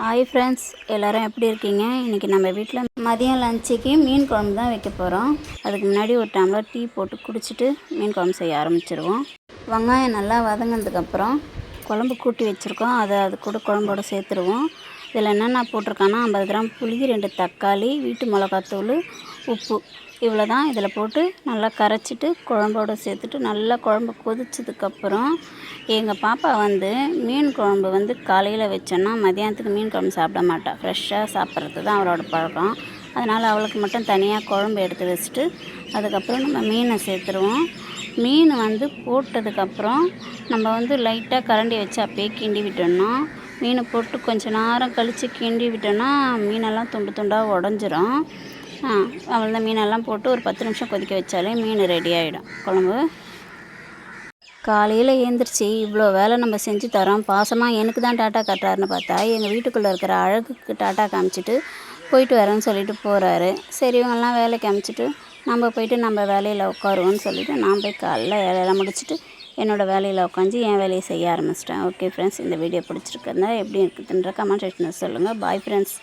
Hi friends, எல்லோரும் எப்படி இருக்கீங்க? இன்றைக்கி நம்ம வீட்டில் மதியம் லஞ்சுக்கு மீன் குழம்பு தான் வைக்க போகிறோம். அதுக்கு முன்னாடி ஒரு டம்ளர் டீ போட்டு குடிச்சிட்டு மீன் குழம்பு செய்ய ஆரம்பிச்சிருவோம். வெங்காயம் நல்லா வதங்கினதுக்கப்புறம் குழம்பு கூட்டி வச்சுருக்கோம், அது கூட குழம்போடு சேர்த்துருவோம். இதில் என்னென்ன போட்டிருக்கான்னா 50 கிராம் புளி, 2 தக்காளி, வீட்டு மிளகாத்தூள், உப்பு, இவ்வளோ தான். இதில் போட்டு நல்லா கரைச்சிட்டு குழம்போடு சேர்த்துட்டு நல்லா குழம்பு கொதிச்சதுக்கப்புறம் எங்கள் பாப்பா மீன் குழம்பு காலையில் வச்சோன்னா மதியானத்துக்கு மீன் குழம்பு சாப்பிட மாட்டாள். ஃப்ரெஷ்ஷாக சாப்பிட்றது தான் அவளோட பழக்கம். அதனால் அவளுக்கு மட்டும் தனியாக குழம்பு எடுத்து வச்சுட்டு அதுக்கப்புறம் நம்ம மீனை சேர்த்துருவோம். மீன் போட்டதுக்கப்புறம் நம்ம லைட்டாக கரண்டி வச்சு அப்படியே கிண்டி விட்டோம்னா, மீனை போட்டு கொஞ்சம் நேரம் கழித்து கிண்டி விட்டோன்னா மீனெல்லாம் துண்டு துண்டாக உடஞ்சிரும். அவ்வளோதான். மீனெல்லாம் போட்டு ஒரு 10 நிமிஷம் கொதிக்க வச்சாலே மீன் ரெடி ஆகிடும் குழம்பு. காலையில் எழுந்திரிச்சி இவ்வளோ வேலை நம்ம செஞ்சு தரோம். பாசமாக எனக்கு தான் டாட்டா காட்டுறாருன்னு பார்த்தா எங்கள் வீட்டுக்குள்ளே இருக்கிற அழகுக்கு டாட்டா காமிச்சிட்டு போயிட்டு வரேன்னு சொல்லிட்டு போகிறாரு. சரி, இவங்கெல்லாம் வேலைக்கு காமிச்சிட்டு நம்ம போயிட்டு நம்ம வேலையில் உட்காருவோன்னு சொல்லிவிட்டு நான் போய் காலைல வேலையெல்லாம் முடிச்சுட்டு என்னோடய வேலையில் உட்காந்து என் வேலையை செய்ய ஆரம்பிச்சிட்டேன். ஓகே ஃப்ரெண்ட்ஸ், இந்த வீடியோ பிடிச்சிருக்கிறதா எப்படி இருக்குதுன்ற கமெண்ட் செக்ஷனில் சொல்லுங்கள். Bye friends.